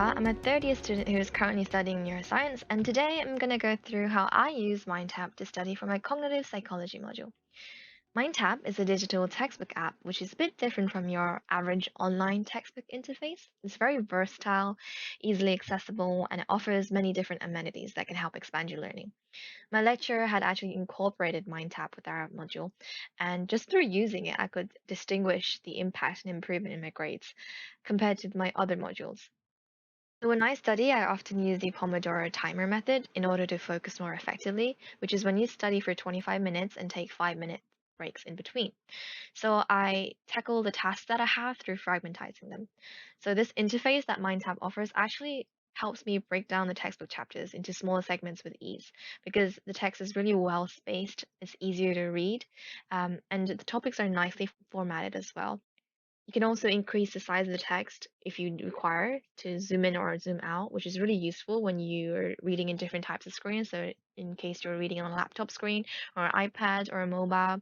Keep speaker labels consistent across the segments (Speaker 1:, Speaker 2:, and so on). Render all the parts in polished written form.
Speaker 1: Ritika. I'm a third year student who is currently studying neuroscience, and today I'm going to go through how I use MindTap to study for my cognitive psychology module. MindTap is a digital textbook app which is a bit different from your average online textbook interface. It's very versatile, easily accessible, and it offers many different amenities that can help expand your learning. My lecturer had actually incorporated MindTap with our module, and just through using it, I could distinguish the impact and improvement in my grades compared to my other modules. So when I study, I often use the Pomodoro timer method in order to focus more effectively, which is when you study for 25 minutes and take 5-minute breaks in between. So I tackle the tasks that I have through fragmentizing them. So this interface that MindTap offers actually helps me break down the textbook chapters into smaller segments with ease because the text is really well spaced, it's easier to read, and the topics are nicely formatted as well. You can also increase the size of the text if you require to zoom in or zoom out, which is really useful when you're reading in different types of screens. So, in case you're reading on a laptop screen or an iPad or a mobile.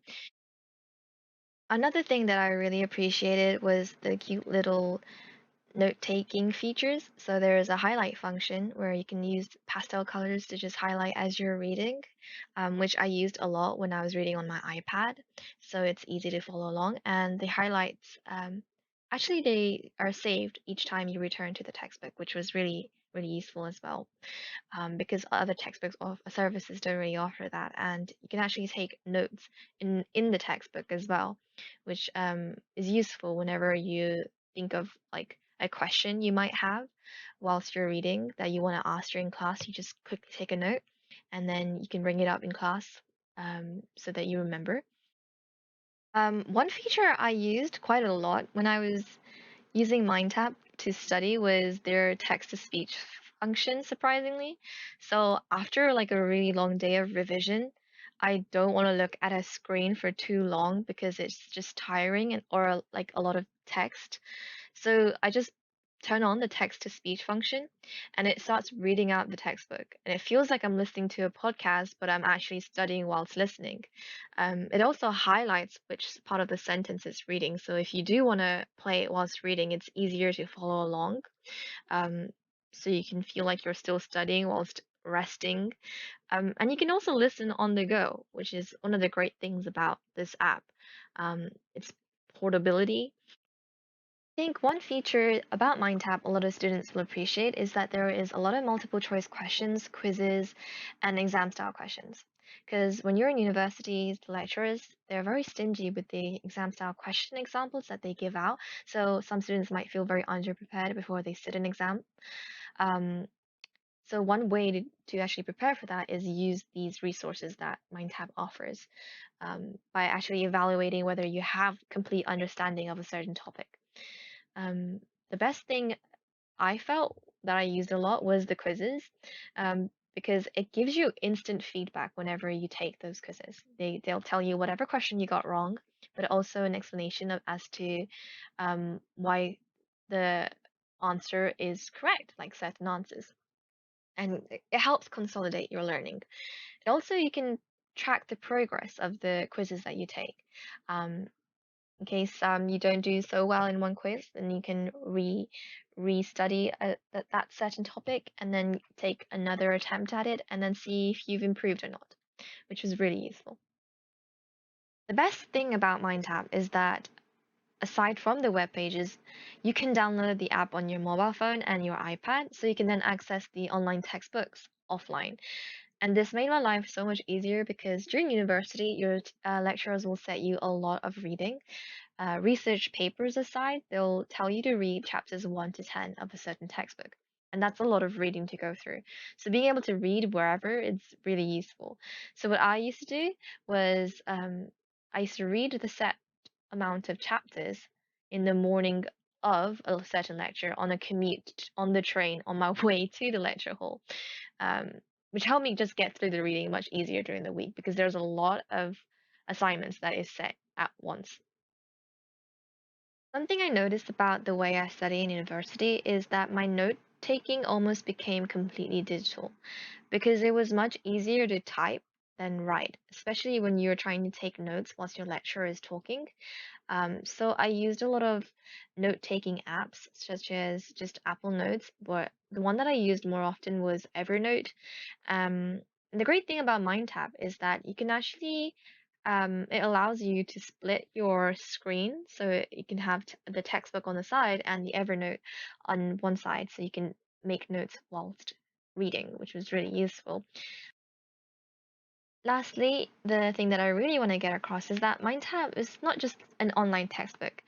Speaker 1: Another thing that I really appreciated was the cute little note-taking features. So there's a highlight function where you can use pastel colors to just highlight as you're reading, which I used a lot when I was reading on my iPad. So it's easy to follow along. And the highlights, actually, they are saved each time you return to the textbook, which was really useful as well, because other textbooks or services don't really offer that. And you can actually take notes in the textbook as well, which is useful whenever you think of like a question you might have whilst you're reading that you want to ask during class. You just quickly take a note, and then you can bring it up in class, so that you remember. One feature I used quite a lot when I was using MindTap to study was their text-to-speech function, surprisingly. So after like a really long day of revision, I don't want to look at a screen for too long because it's just tiring and or like a lot of text. So I just turn on the text to speech function and it starts reading out the textbook. And it feels like I'm listening to a podcast, but I'm actually studying whilst listening. It also highlights which part of the sentence it's reading. So if you do want to play it whilst reading, it's easier to follow along. Um, so you can feel like you're still studying whilst resting. And you can also listen on the go, which is one of the great things about this app. Its portability. I think one feature about MindTap a lot of students will appreciate is that there is a lot of multiple choice questions, quizzes, and exam style questions. Because when you're in universities, the lecturers, they're very stingy with the exam style question examples that they give out. So some students might feel very underprepared before they sit an exam. Um, so one way to actually prepare for that is use these resources that MindTap offers, by actually evaluating whether you have complete understanding of a certain topic. Um, the best thing I felt that I used a lot was the quizzes, because it gives you instant feedback whenever you take those quizzes. They'll tell you whatever question you got wrong, but also an explanation of as to why the answer is correct, like certain answers. And it helps consolidate your learning. And also, you can track the progress of the quizzes that you take. Um, in case you don't do so well in one quiz, then you can restudy that certain topic and then take another attempt at it and then see if you've improved or not, which was really useful. The best thing about MindTap is that aside from the web pages, you can download the app on your mobile phone and your iPad, so you can then access the online textbooks offline. And this made my life so much easier because during university, your lecturers will set you a lot of reading. Research papers aside, they'll tell you to read chapters 1 to 10 of a certain textbook. And that's a lot of reading to go through. So being able to read wherever is really useful. So what I used to do was, I used to read the set amount of chapters in the morning of a certain lecture on a commute on the train on my way to the lecture hall, um, which helped me just get through the reading much easier during the week because there's a lot of assignments that is set at once. Something I noticed about the way I study in university is that my note taking almost became completely digital because it was much easier to type than write, especially when you're trying to take notes whilst your lecturer is talking. So I used a lot of note-taking apps, such as just Apple Notes, but the one that I used more often was Evernote. And the great thing about MindTap is that you can actually, it allows you to split your screen, so you can have the textbook on the side and the Evernote on one side, so you can make notes whilst reading, which was really useful. Lastly, the thing that I really want to get across is that MindTap is not just an online textbook.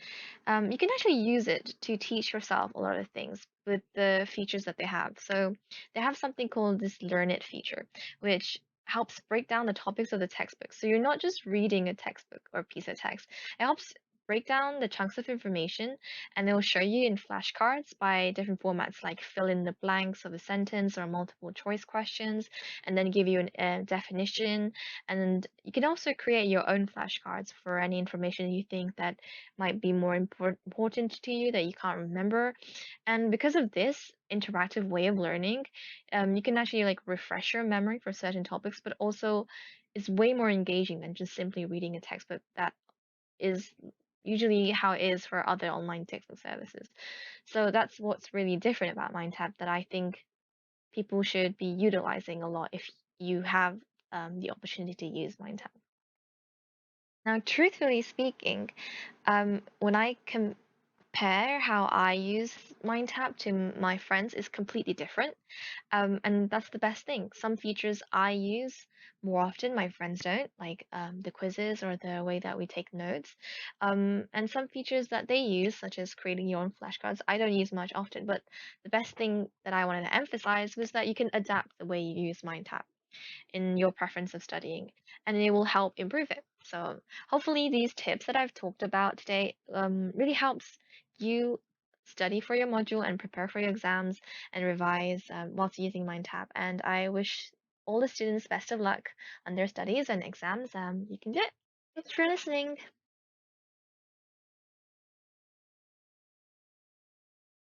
Speaker 1: You can actually use it to teach yourself a lot of things with the features that they have. So they have something called this Learn It feature, which helps break down the topics of the textbook. So you're not just reading a textbook or piece of text. It helps break down the chunks of information, and it will show you in flashcards by different formats like fill in the blanks of a sentence or multiple choice questions, and then give you a definition. And you can also create your own flashcards for any information you think that might be more important to you that you can't remember. And because of this interactive way of learning, you can actually like refresh your memory for certain topics, but also it's way more engaging than just simply reading a textbook. That is usually how it is for other online textbook services. So that's what's really different about MindTap that I think people should be utilizing a lot if you have the opportunity to use MindTap. Now, truthfully speaking, when I compare how I use MindTap to my friends, is completely different. And that's the best thing. Some features I use more often, my friends don't, like the quizzes or the way that we take notes. And some features that they use, such as creating your own flashcards, I don't use much often. But the best thing that I wanted to emphasize was that you can adapt the way you use MindTap in your preference of studying, and it will help improve it. So hopefully these tips that I've talked about today really helps you study for your module and prepare for your exams and revise whilst using MindTap. And I wish all the students best of luck on their studies and exams. You can do it. Thanks for listening.